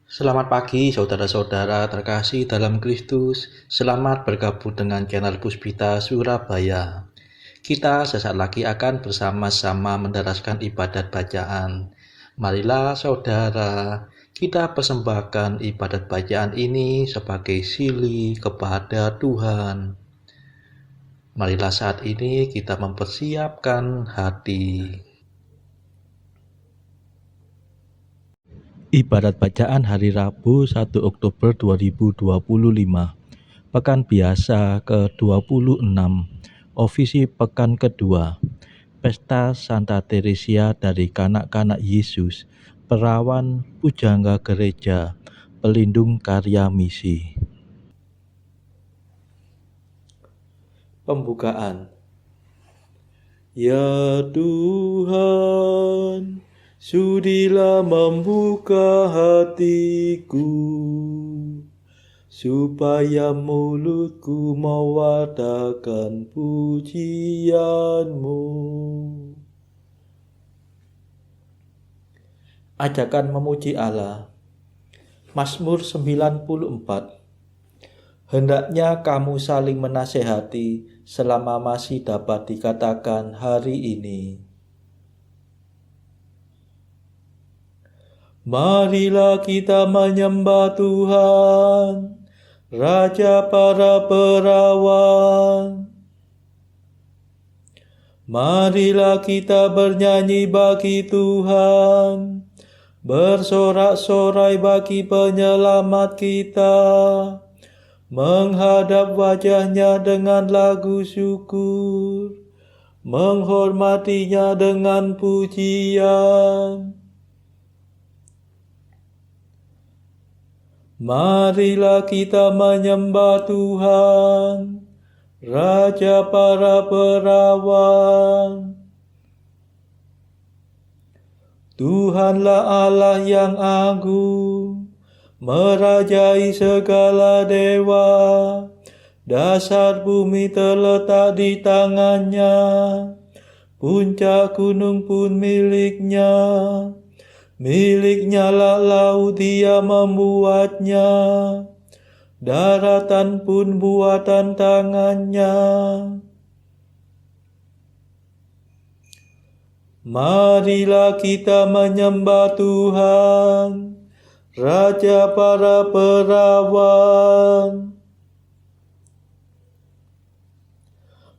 Selamat pagi saudara-saudara terkasih dalam Kristus. Selamat bergabung dengan channel Puspita Surabaya. Kita sesaat lagi akan bersama-sama menderaskan ibadat bacaan. Marilah saudara, kita persembahkan ibadat bacaan ini sebagai sili kepada Tuhan. Marilah saat ini kita mempersiapkan hati. Ibadat bacaan hari Rabu 1 Oktober 2025. Pekan biasa ke-26. Ofisi pekan kedua. Pesta Santa Teresia dari Kanak-kanak Yesus, Perawan Pujangga Gereja, Pelindung Karya Misi. Pembukaan. Ya Tuhan, sudilah membuka hatiku, supaya mulutku mewartakan pujian-Mu. Ajakan memuji Allah. Mazmur 94. Hendaknya kamu saling menasehati selama masih dapat dikatakan hari ini. Marilah kita menyembah Tuhan, Raja para perawan. Marilah kita bernyanyi bagi Tuhan, bersorak-sorai bagi penyelamat kita, menghadap wajahnya dengan lagu syukur, menghormatinya dengan pujian. Marilah kita menyembah Tuhan, Raja para perawan. Tuhanlah Allah yang agung, merajai segala dewa. Dasar bumi terletak di tangannya, puncak gunung pun miliknya. Miliknya lah laut, Dia membuatnya, daratan pun buatan tangannya. Marilah kita menyembah Tuhan, Raja para perawan.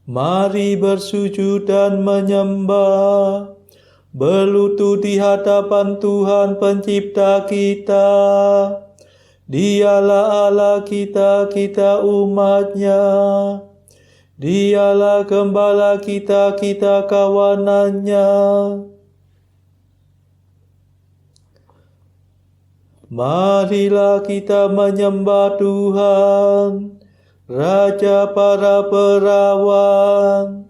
Mari bersujud dan menyembah, berlutut di hadapan Tuhan pencipta kita. Dialah Allah kita, kita umatnya. Dialah gembala kita, kita kawanannya. Marilah kita menyembah Tuhan, Raja para perawan.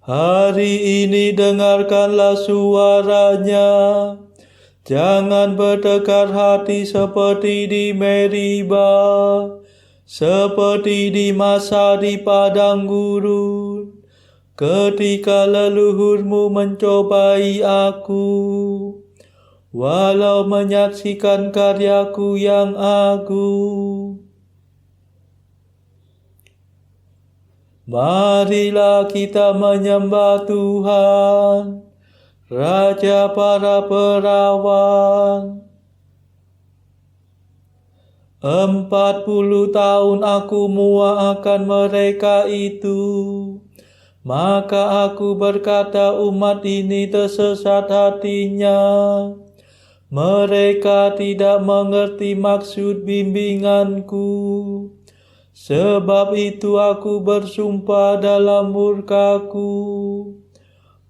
Hari ini dengarkanlah suaranya, jangan bertekar hati seperti di Meriba, seperti di masa di padang gurun, ketika leluhurmu mencobai aku, walau menyaksikan karyaku yang agung. Marilah kita menyembah Tuhan, Raja para perawan. 40 tahun aku muak akan mereka itu, maka aku berkata umat ini tersesat hatinya. Mereka tidak mengerti maksud bimbinganku. Sebab itu aku bersumpah dalam murkaku,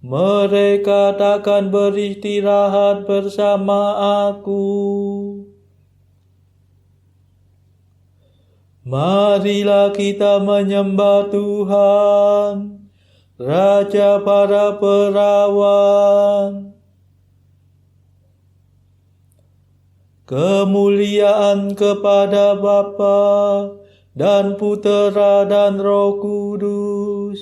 mereka takkan beristirahat bersama aku. Marilah kita menyembah Tuhan, Raja para perawan. Kemuliaan kepada Bapa dan Putera dan Roh Kudus,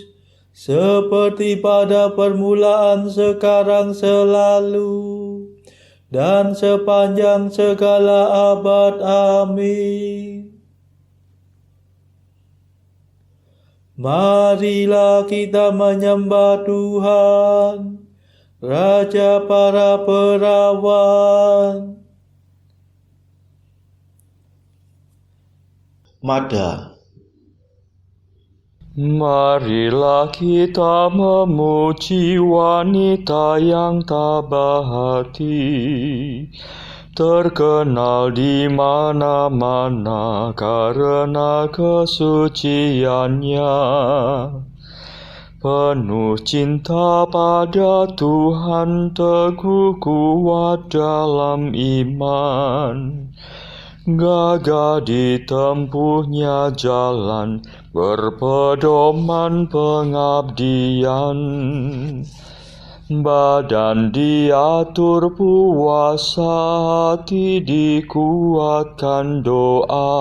seperti pada permulaan, sekarang, selalu, dan sepanjang segala abad. Amin. Marilah kita menyembah Tuhan, Raja para perawan. Mada. Marilah kita memuji wanita yang tabah hati, terkenal di mana-mana karena kesuciannya. Penuh cinta pada Tuhan, teguh kuat dalam iman. Gagah ditempuhnya jalan, berpedoman pengabdian. Badan diatur puasa, hati dikuatkan doa.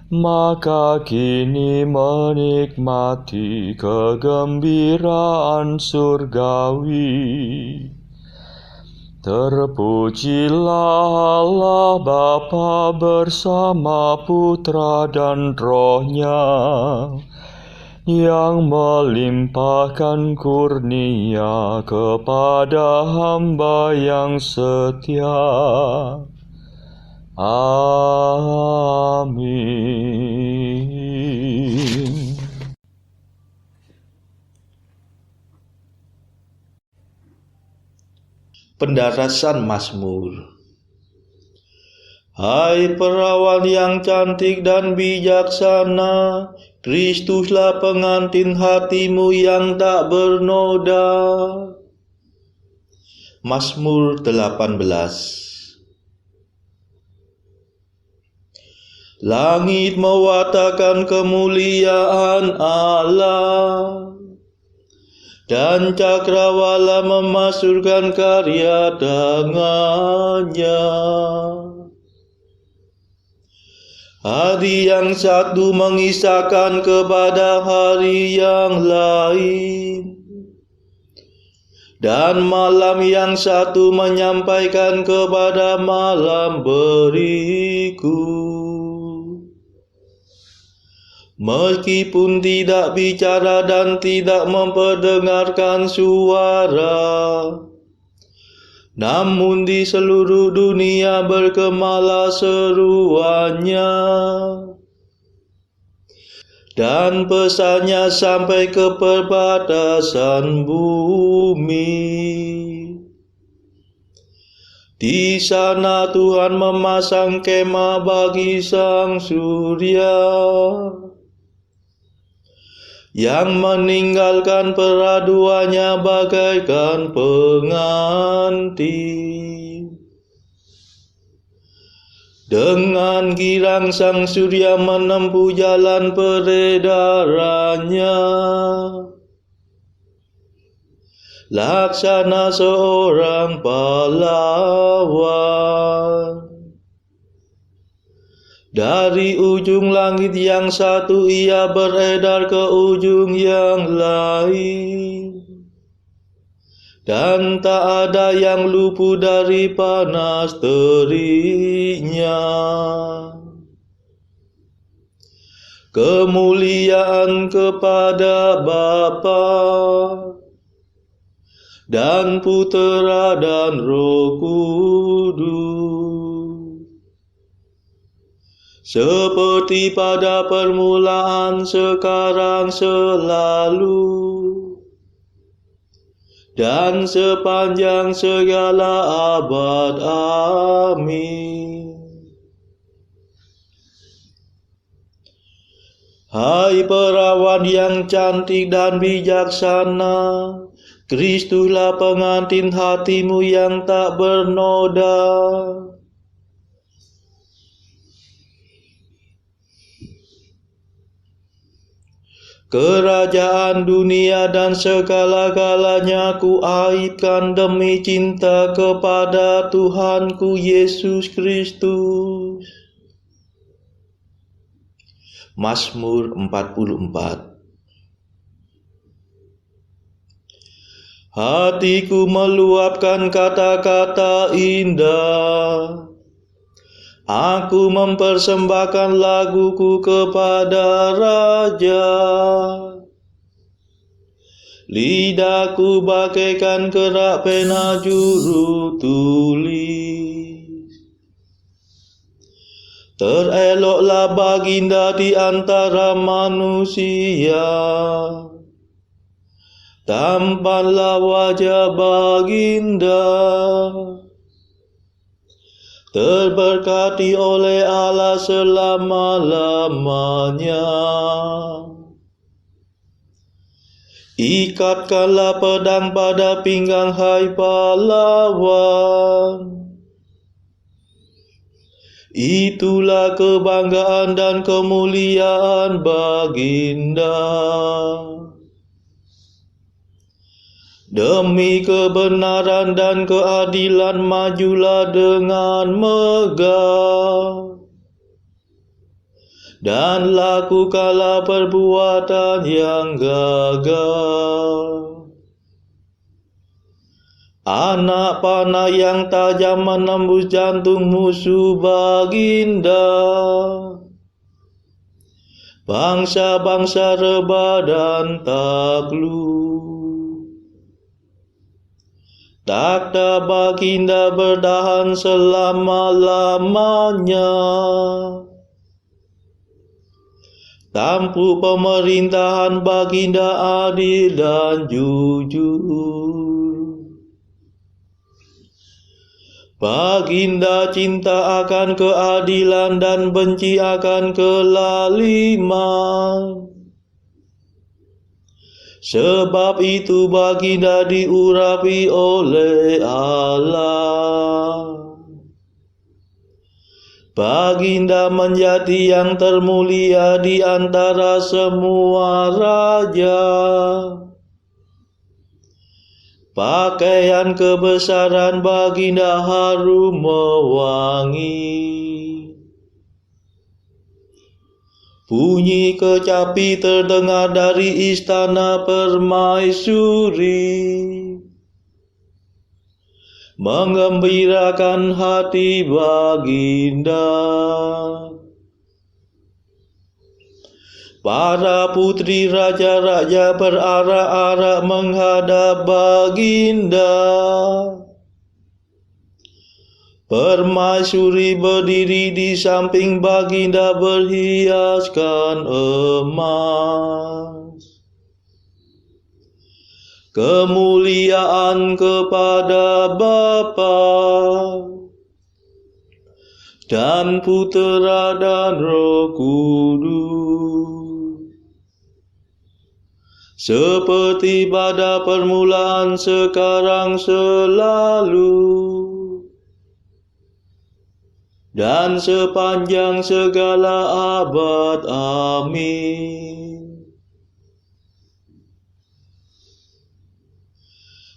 Maka kini menikmati kegembiraan surgawi. Terpujilah Allah Bapa bersama Putra dan Roh-Nya, yang melimpahkan kurnia kepada hamba yang setia. Amin. Pendarasan Mazmur. Hai perawan yang cantik dan bijaksana, Kristuslah pengantin hatimu yang tak bernoda. Mazmur 18. Langit mewartakan kemuliaan Allah, dan cakrawala memasyurkan karya tangannya. Hari yang satu mengisahkan kepada hari yang lain, dan malam yang satu menyampaikan kepada malam berikut. Meskipun tidak bicara dan tidak memperdengarkan suara, namun di seluruh dunia bergemalah seruannya, dan pesannya sampai ke perbatasan bumi. Di sana Tuhan memasang kemah bagi sang surya, yang meninggalkan peraduannya bagaikan pengantin. Dengan girang sang surya menempuh jalan peredarannya, laksana seorang pahlawan. Dari ujung langit yang satu ia beredar ke ujung yang lain, dan tak ada yang luput dari panas teriknya. Kemuliaan kepada Bapa dan Putera dan Roh Kudus, seperti pada permulaan, sekarang, selalu, dan sepanjang segala abad. Amin. Hai perawan yang cantik dan bijaksana, Kristuslah pengantin hatimu yang tak bernoda. Kerajaan dunia dan segala-galanya ku aibkan demi cinta kepada Tuhanku Yesus Kristus. Mazmur 44. Hatiku meluapkan kata-kata indah. Aku mempersembahkan laguku kepada Raja. Lidahku bagaikan kerak pena juru tulis. Tereloklah baginda di antara manusia. Tampanlah wajah baginda, terberkati oleh Allah selama-lamanya. Ikatkanlah pedang pada pinggang, hai pahlawan. Itulah kebanggaan dan kemuliaan baginda. Demi kebenaran dan keadilan majulah dengan megah, dan lakukanlah perbuatan yang gagah. Anak panah yang tajam menembus jantung musuh baginda. Bangsa-bangsa rebah dan takluk. Takhta baginda bertahan selama-lamanya. Tampuk pemerintahan baginda adil dan jujur. Baginda cinta akan keadilan dan benci akan kelaliman. Sebab itu baginda diurapi oleh Allah. Baginda menjadi yang termulia di antara semua raja. Pakaian kebesaran baginda harum mewangi. Bunyi kecapi terdengar dari istana permaisuri, menggembirakan hati baginda. Para putri raja-raja berarak-arak menghadap baginda. Permaisuri berdiri di samping baginda berhiaskan emas. Kemuliaan kepada Bapa dan Putera dan Roh Kudus, seperti pada permulaan, sekarang, selalu, dan sepanjang segala abad. Amin.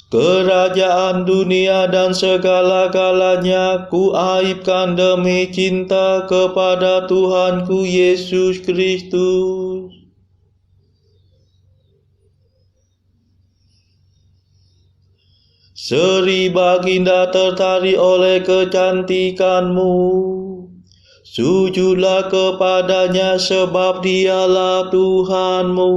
Kerajaan dunia dan segala-galanya kuaibkan demi cinta kepada Tuhanku Yesus Kristus. Seri baginda tertarik oleh kecantikanmu. Sujudlah kepadanya sebab dialah Tuhanmu.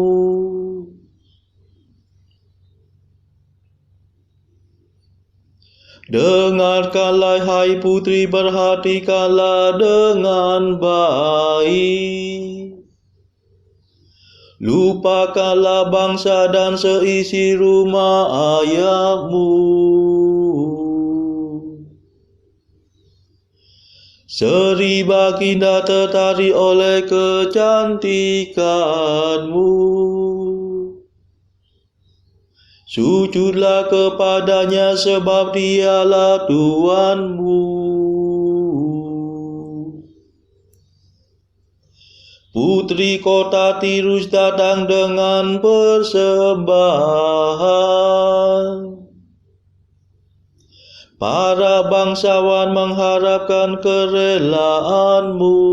Dengarkanlah hai putri, perhatikanlah dengan baik. Lupakanlah bangsa dan seisi rumah ayahmu. Seri baginda tertarik oleh kecantikanmu. Sujudlah kepadanya sebab dialah Tuhanmu. Putri kota Tirus datang dengan persembahan. Para bangsawan mengharapkan kerelaanmu.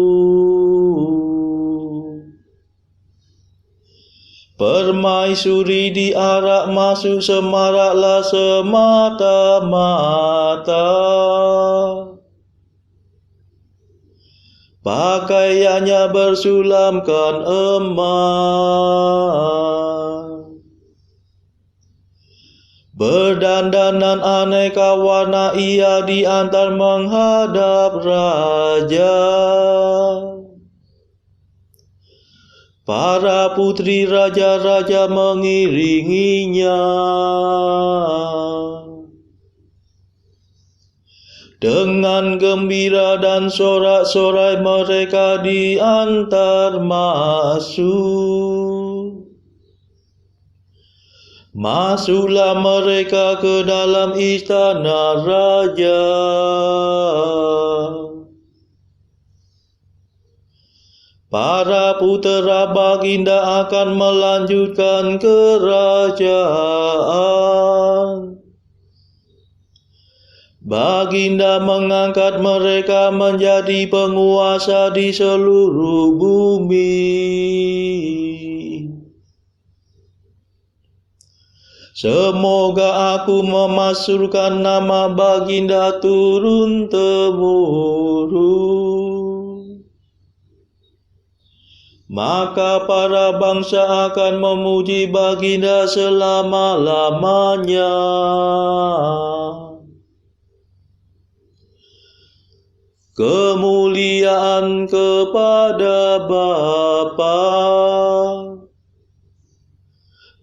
Permaisuri diarak masuk semaraklah semata-mata. Pakaiannya bersulamkan emas. Berdandanan aneka warna ia diantar menghadap raja. Para putri raja-raja mengiringinya. Dengan gembira dan sorak-sorai mereka diantar masuk. Masuklah mereka ke dalam istana raja. Para putera baginda akan melanjutkan kerajaan. Baginda mengangkat mereka menjadi penguasa di seluruh bumi. Semoga aku memasukkan nama baginda turun-temurun. Maka para bangsa akan memuji baginda selama-lamanya. Kemuliaan kepada Bapa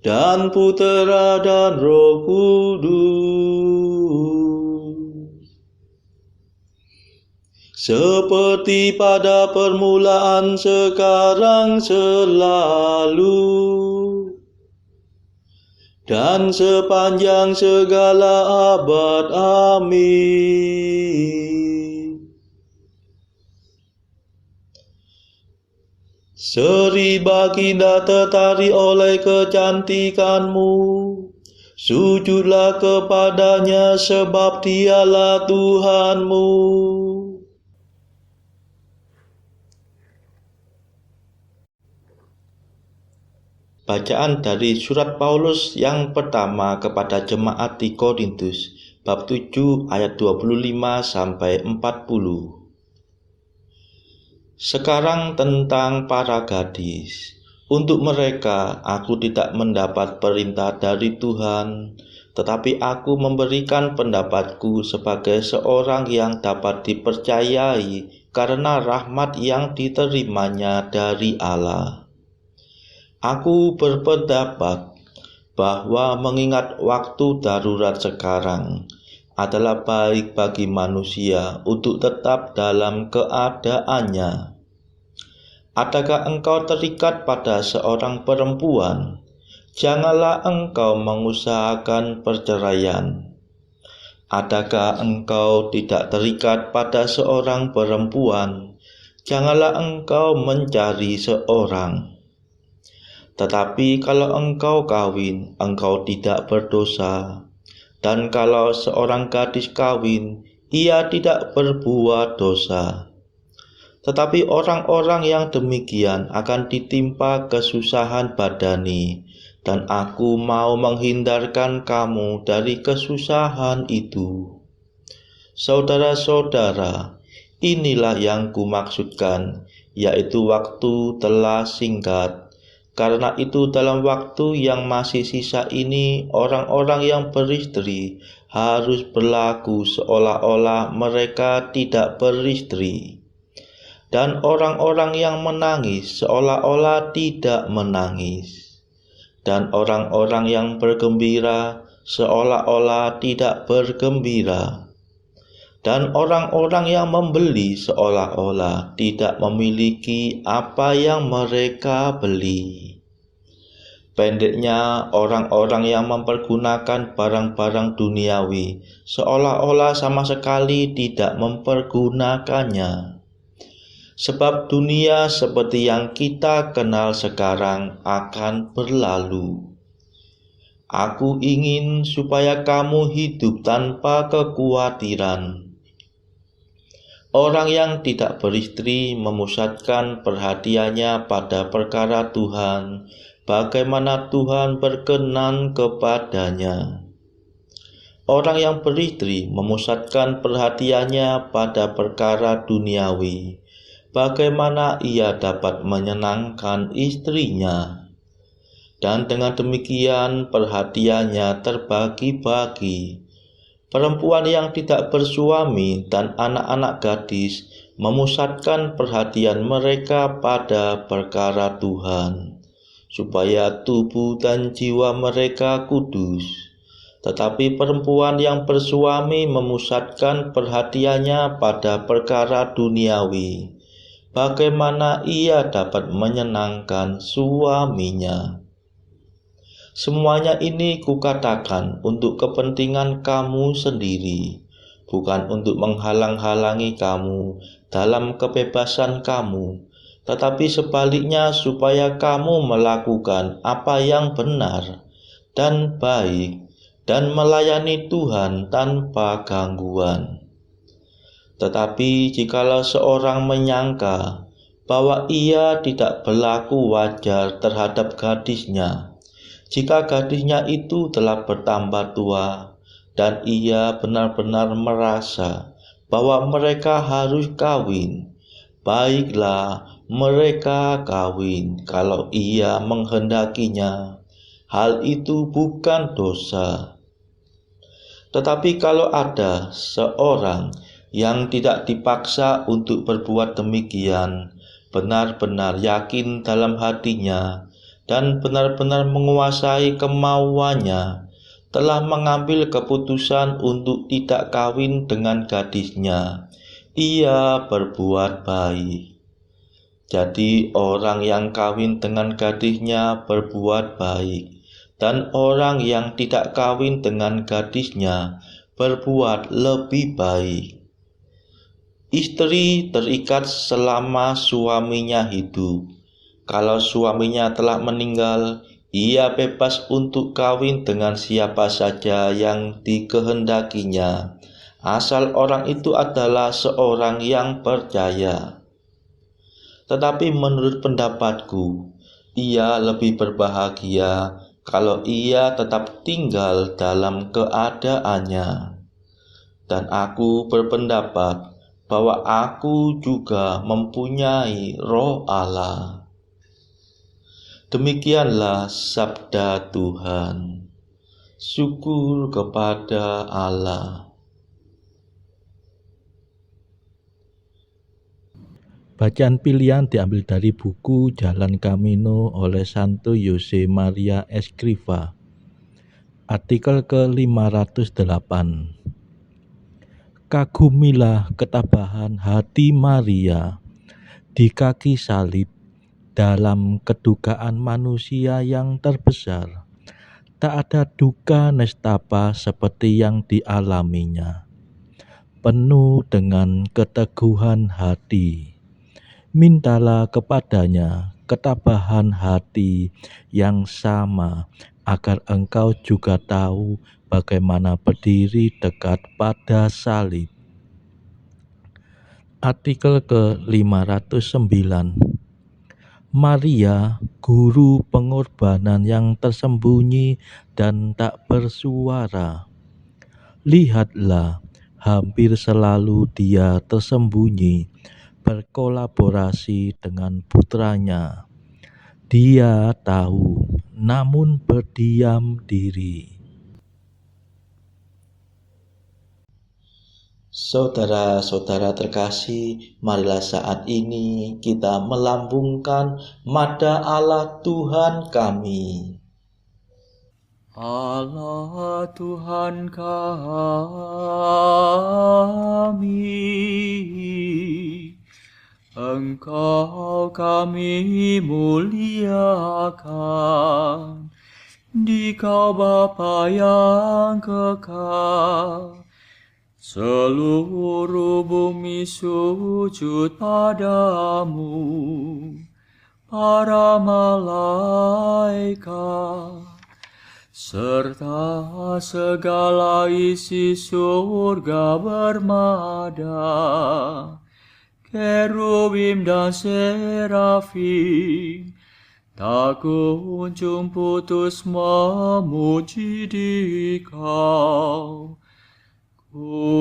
dan Putera dan Roh Kudus, seperti pada permulaan, sekarang, selalu, dan sepanjang segala abad. Amin. Seri baginda tertarik oleh kecantikanmu. Sujudlah kepadanya sebab dialah Tuhanmu. Bacaan dari surat Paulus yang pertama kepada jemaat di Korintus, bab 7 ayat 25 sampai 40. Sekarang tentang para gadis. Untuk mereka aku tidak mendapat perintah dari Tuhan, tetapi aku memberikan pendapatku sebagai seorang yang dapat dipercayai karena rahmat yang diterimanya dari Allah. Aku berpendapat bahwa mengingat waktu darurat sekarang adalah baik bagi manusia untuk tetap dalam keadaannya. Adakah engkau terikat pada seorang perempuan? Janganlah engkau mengusahakan perceraian. Adakah engkau tidak terikat pada seorang perempuan? Janganlah engkau mencari seorang. Tetapi kalau engkau kawin, engkau tidak berdosa. Dan kalau seorang gadis kawin, ia tidak berbuat dosa. Tetapi orang-orang yang demikian akan ditimpa kesusahan badani, dan aku mau menghindarkan kamu dari kesusahan itu. Saudara-saudara, inilah yang kumaksudkan, yaitu waktu telah singkat. Karena itu dalam waktu yang masih sisa ini, orang-orang yang beristri harus berlaku seolah-olah mereka tidak beristri. Dan orang-orang yang menangis seolah-olah tidak menangis. Dan orang-orang yang bergembira seolah-olah tidak bergembira. Dan orang-orang yang membeli seolah-olah tidak memiliki apa yang mereka beli. Pendeknya, orang-orang yang mempergunakan barang-barang duniawi seolah-olah sama sekali tidak mempergunakannya. Sebab dunia seperti yang kita kenal sekarang akan berlalu. Aku ingin supaya kamu hidup tanpa kekhawatiran. Orang yang tidak beristri memusatkan perhatiannya pada perkara Tuhan, bagaimana Tuhan berkenan kepadanya. Orang yang beristri memusatkan perhatiannya pada perkara duniawi, bagaimana ia dapat menyenangkan istrinya. Dan dengan demikian perhatiannya terbagi-bagi. Perempuan yang tidak bersuami dan anak-anak gadis memusatkan perhatian mereka pada perkara Tuhan, supaya tubuh dan jiwa mereka kudus. Tetapi perempuan yang bersuami memusatkan perhatiannya pada perkara duniawi, bagaimana ia dapat menyenangkan suaminya. Semuanya ini kukatakan untuk kepentingan kamu sendiri, bukan untuk menghalang-halangi kamu dalam kebebasan kamu, tetapi sebaliknya supaya kamu melakukan apa yang benar dan baik, dan melayani Tuhan tanpa gangguan. Tetapi jikalau seorang menyangka bahwa ia tidak berlaku wajar terhadap gadisnya, jika gadisnya itu telah bertambah tua, dan ia benar-benar merasa bahwa mereka harus kawin, baiklah mereka kawin kalau ia menghendakinya. Hal itu bukan dosa. Tetapi kalau ada seorang yang tidak dipaksa untuk berbuat demikian, benar-benar yakin dalam hatinya, dan benar-benar menguasai kemauannya, telah mengambil keputusan untuk tidak kawin dengan gadisnya, ia berbuat baik. Jadi orang yang kawin dengan gadisnya berbuat baik, dan orang yang tidak kawin dengan gadisnya berbuat lebih baik. Istri terikat selama suaminya hidup. Kalau suaminya telah meninggal, ia bebas untuk kawin dengan siapa saja yang dikehendakinya, asal orang itu adalah seorang yang percaya. Tetapi menurut pendapatku, ia lebih berbahagia kalau ia tetap tinggal dalam keadaannya. Dan aku berpendapat bahwa aku juga mempunyai Roh Allah. Demikianlah sabda Tuhan. Syukur kepada Allah. Bacaan pilihan diambil dari buku Jalan Camino oleh Santo Jose Maria Escrivá. Artikel ke-508. Kagumilah ketabahan hati Maria di kaki salib dalam kedukaan manusia yang terbesar. Tak ada duka nestapa seperti yang dialaminya. Penuh dengan keteguhan hati, mintalah kepadanya ketabahan hati yang sama, agar engkau juga tahu bagaimana berdiri dekat pada salib. Artikel ke-509. Maria, guru pengorbanan yang tersembunyi dan tak bersuara. Lihatlah, hampir selalu dia tersembunyi, berkolaborasi dengan putranya. Dia tahu, namun berdiam diri. Saudara-saudara terkasih, marilah saat ini kita melambungkan mada Allah Tuhan kami. Allah Tuhan kami, Engkau kami muliakan, Dikau Bapa yang kekal. Seluruh bumi sujud padamu, para malaikat, serta segala isi surga bermada, kerubim dan serafim, tak kunjung putus memuji Dikau. Kudus,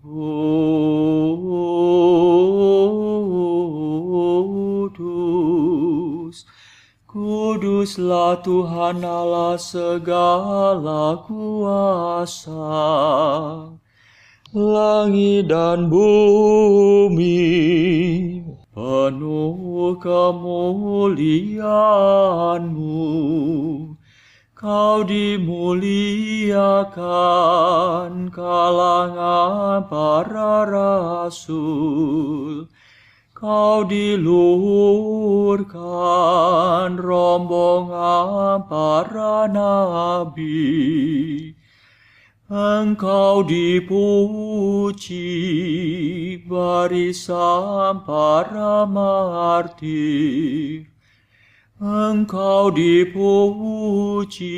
kudus, kuduslah Tuhan Allah segala kuasa. Langit dan bumi penuh kemuliaan-Mu. Kau dimuliakan kalangan para rasul. Kau diluhurkan rombongan para nabi. Engkau dipuji barisan para martir. Engkau dipuji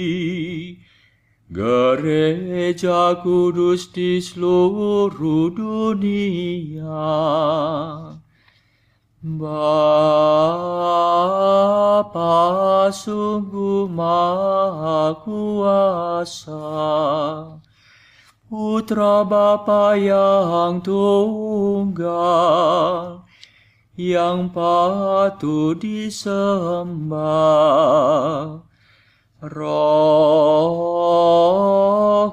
gereja kudus di seluruh dunia. Bapa sungguh Maha Kuasa, Putra Bapa yang tunggal, yang patut disembah. Roh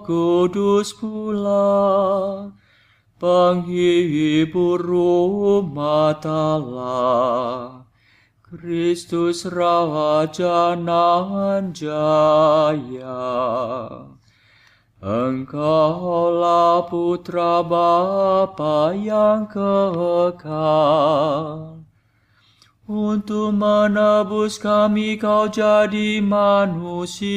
Kudus pula, penghibur umat Allah, Kristus Raja nan jaya. Engkaulah Putra Bapa yang kekal. Untuk menebus kami Kau jadi manusia.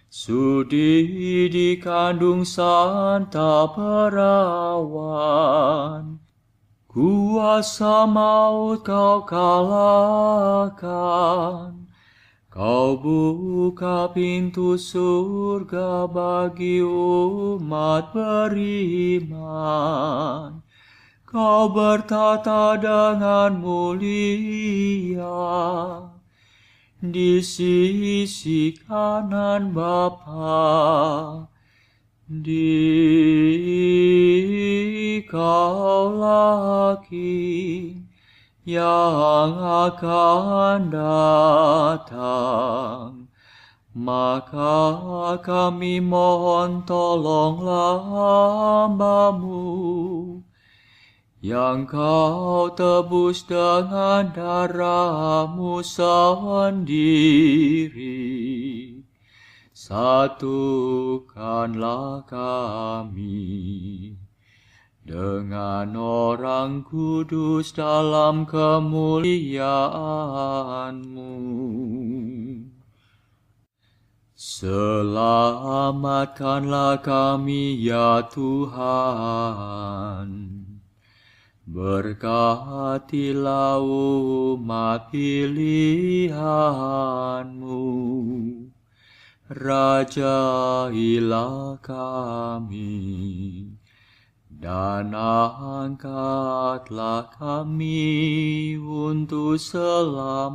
Sudi dikandung Santa Perawan. Kuasa maut Kau kalahkan. Kau buka pintu surga bagi umat beriman. Kau bertata dengan mulia di sisi kanan Bapa. Dikaulah King yang akan datang. Maka kami mohon tolonglah hamba-Mu yang Kau tebus dengan darah-Mu sendiri. Satukanlah kami dengan orang kudus dalam kemuliaan-Mu. Selamatkanlah kami ya Tuhan. Berkatilah umat pilihan-Mu. Rajailah kami. Dan angkatlah kami untuk selamanya.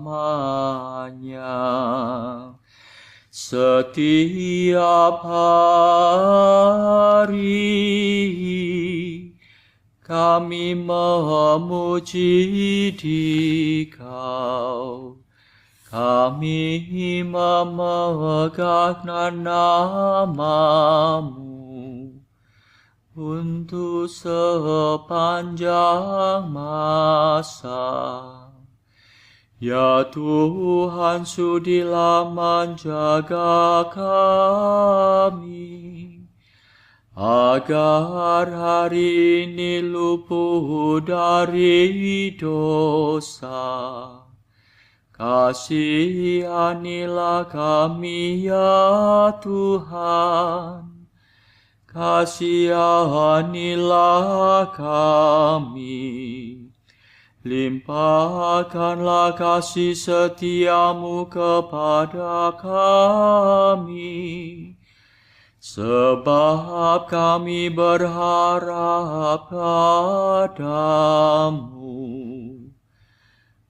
Setiap hari kami memuji Dikau. Kami memegang nama-Mu untuk sepanjang masa. Ya Tuhan, sudilah menjaga kami, agar hari ini luput dari dosa. Kasihanilah kami ya Tuhan, kasihanilah kami. Limpahkanlah kasih setia-Mu kepada kami, sebab kami berharap padamu.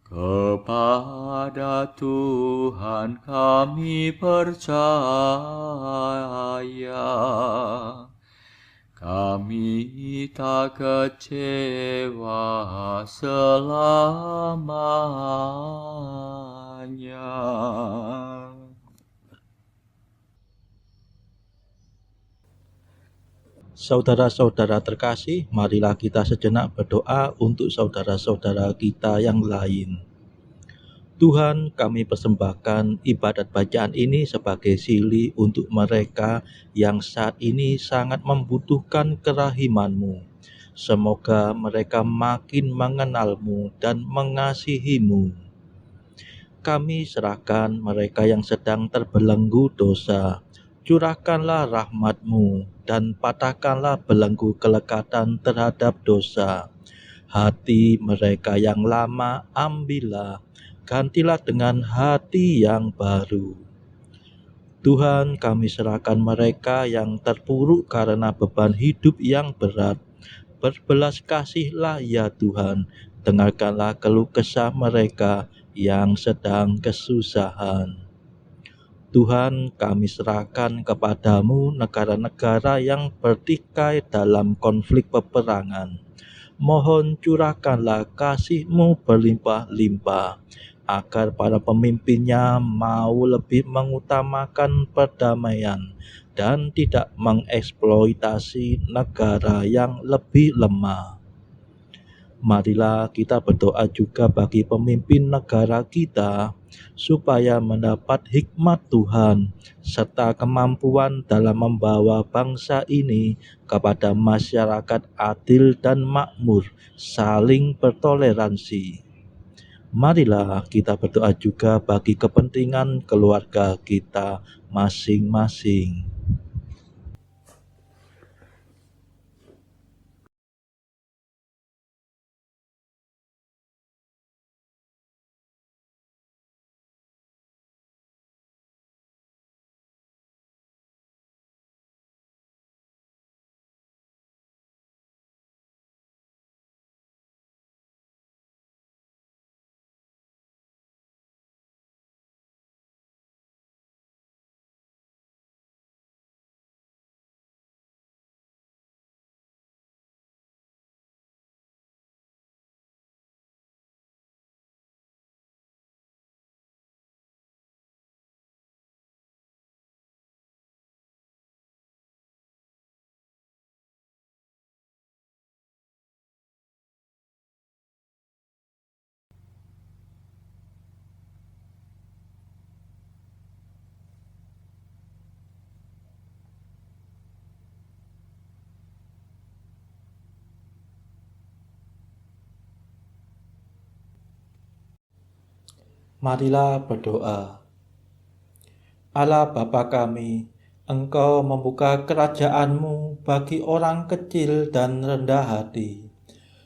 Kepada Tuhan kami percaya, kami tak kecewa selamanya. Saudara-saudara terkasih, marilah kita sejenak berdoa untuk saudara-saudara kita yang lain. Tuhan, kami persembahkan ibadat bacaan ini sebagai silih untuk mereka yang saat ini sangat membutuhkan kerahiman-Mu. Semoga mereka makin mengenal-Mu dan mengasihi-Mu. Kami serahkan mereka yang sedang terbelenggu dosa. Curahkanlah rahmat-Mu dan patahkanlah belenggu kelekatan terhadap dosa. Hati mereka yang lama ambillah, gantilah dengan hati yang baru. Tuhan, kami serahkan mereka yang terpuruk karena beban hidup yang berat. Berbelas kasihlah ya Tuhan, dengarkanlah keluh kesah mereka yang sedang kesusahan. Tuhan, kami serahkan kepadamu negara-negara yang bertikai dalam konflik peperangan. Mohon curahkanlah kasih-Mu berlimpah-limpah, agar para pemimpinnya mau lebih mengutamakan perdamaian dan tidak mengeksploitasi negara yang lebih lemah. Marilah kita berdoa juga bagi pemimpin negara kita, supaya mendapat hikmat Tuhan, serta kemampuan dalam membawa bangsa ini kepada masyarakat adil dan makmur, saling bertoleransi. Marilah kita berdoa juga bagi kepentingan keluarga kita masing-masing. Marilah berdoa. Allah Bapa kami, Engkau membuka kerajaan-Mu bagi orang kecil dan rendah hati.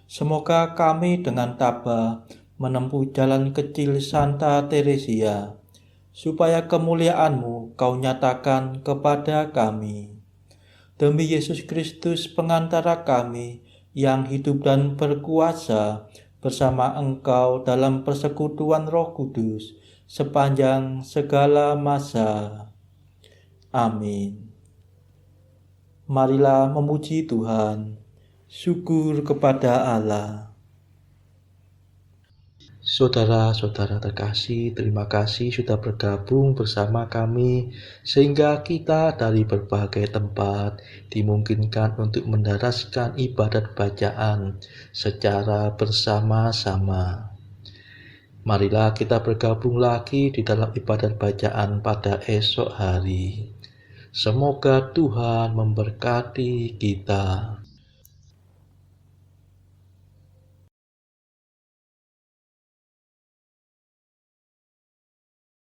Semoga kami dengan tabah menempuh jalan kecil Santa Teresia, supaya kemuliaan-Mu Kau nyatakan kepada kami. Demi Yesus Kristus pengantara kami, yang hidup dan berkuasa bersama Engkau dalam persekutuan Roh Kudus sepanjang segala masa. Amin. Marilah memuji Tuhan. Syukur kepada Allah. Saudara-saudara terkasih, terima kasih sudah bergabung bersama kami sehingga kita dari berbagai tempat dimungkinkan untuk mendaraskan ibadat bacaan secara bersama-sama. Marilah kita bergabung lagi di dalam ibadat bacaan pada esok hari. Semoga Tuhan memberkati kita.